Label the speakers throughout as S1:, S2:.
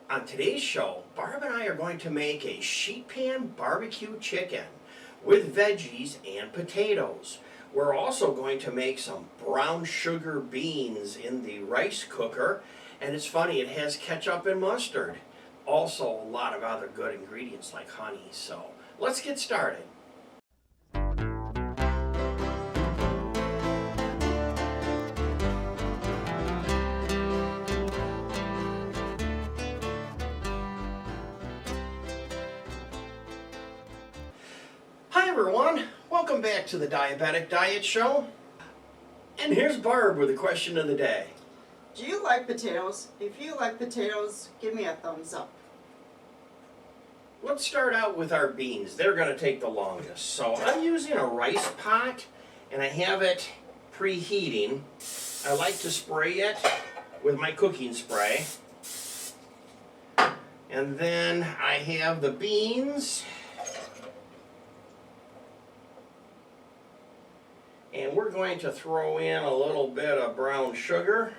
S1: On today's show, Barb and I are going to make a sheet pan barbecue chicken with veggies and potatoes. We're also going to make some brown sugar beans in the rice cooker, and it's funny, it has ketchup and mustard. Also a lot of other good ingredients like honey, so let's get started. Hi everyone, welcome back to the Diabetic Diet Show. And here's Barb with the question of the day.
S2: Do you like potatoes? If you like potatoes, give me a thumbs up.
S1: Let's start out with our beans. They're going to take the longest. So I'm using a rice pot and I have it preheating. I like to spray it with my cooking spray. And then I have the beans. And we're going to throw in a little bit of brown sugar.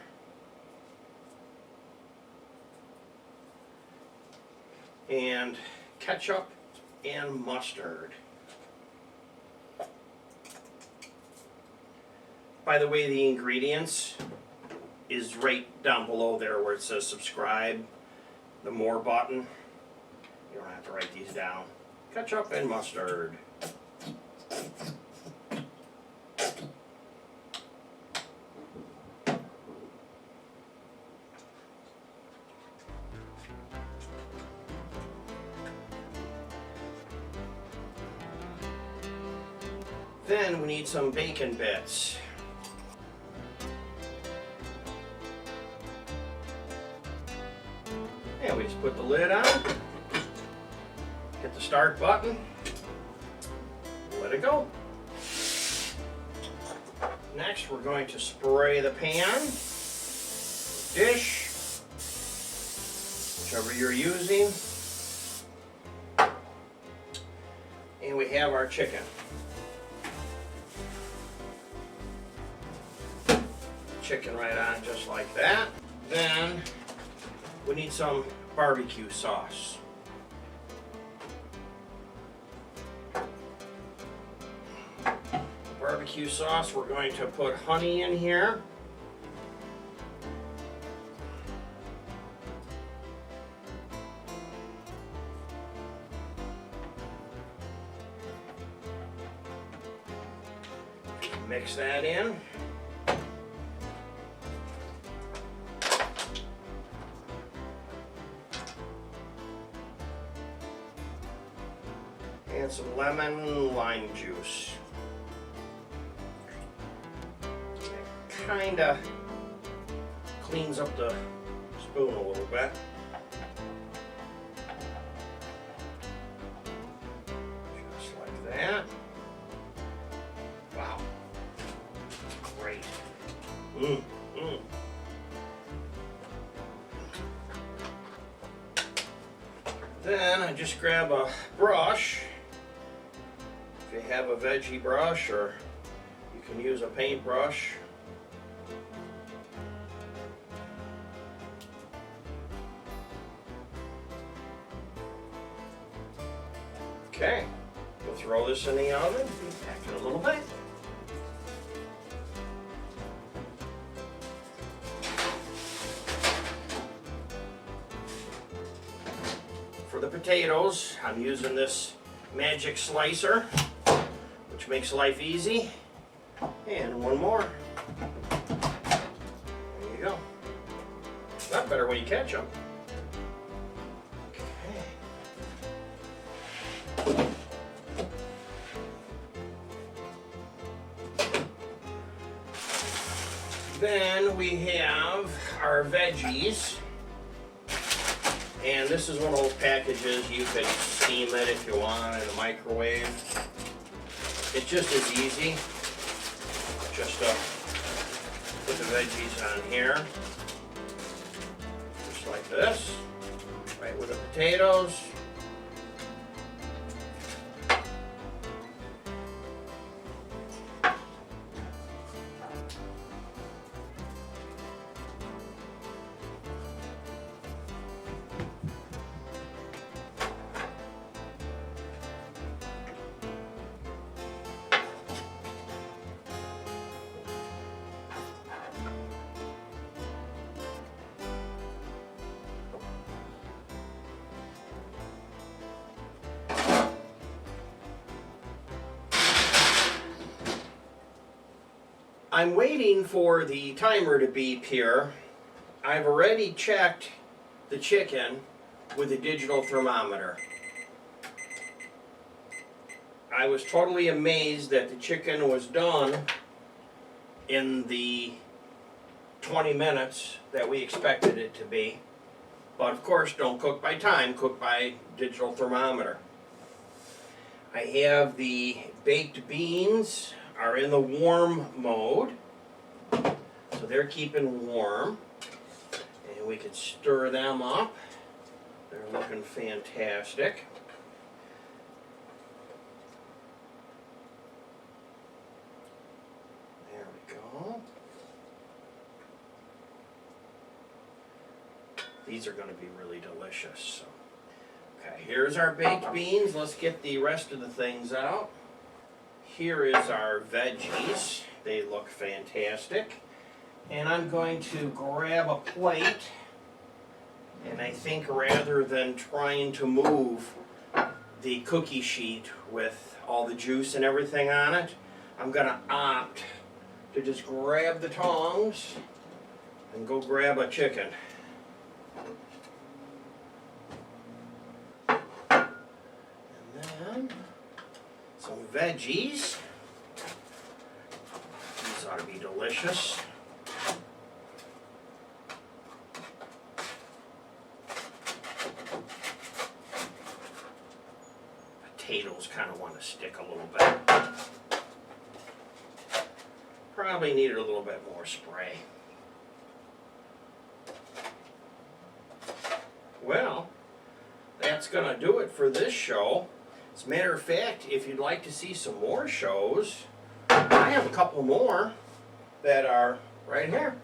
S1: And ketchup and mustard. By the way, the ingredients is right down below there where it says subscribe, the more button. You don't have to write these down. Ketchup and mustard. Then we need some bacon bits. And we just put the lid on, hit the start button, let it go. Next we're going to spray the pan, dish, whichever you're using. And we have our chicken. Chicken right on just like that. Then we need some barbecue sauce. Barbecue sauce, we're going to put honey in here. Mix that in. And some lemon lime juice. It kind of cleans up the spoon a little bit. Just like that. Wow. Great. Then I just grab a brush. If you have a veggie brush, or you can use a paintbrush. Okay, we'll throw this in the oven, back in a little bit. For the potatoes, I'm using this magic slicer, which makes life easy. And one more. There you go. It's not better when you catch them. Okay. Then we have our veggies. And this is one of those packages, you could steam it if you want in the microwave. It's just as easy. Just put the veggies on here. Just like this. Right with the potatoes. I'm waiting for the timer to beep here. I've already checked the chicken with a digital thermometer. I was totally amazed that the chicken was done in the 20 minutes that we expected it to be. But of course, don't cook by time, cook by digital thermometer. I have the baked beans are in the warm mode, so they're keeping warm. And we could stir them up. They're looking fantastic. There we go. These are going to be really delicious. So. Okay, here's our baked beans. Let's get the rest of the things out. Here is our veggies. They look fantastic. And I'm going to grab a plate. And I think rather than trying to move the cookie sheet with all the juice and everything on it, I'm going to opt to just grab the tongs and go grab a chicken. Some veggies. These ought to be delicious. Potatoes kind of want to stick a little bit. Probably needed a little bit more spray. Well, that's going to do it for this show. As a matter of fact, if you'd like to see some more shows, I have a couple more that are right here.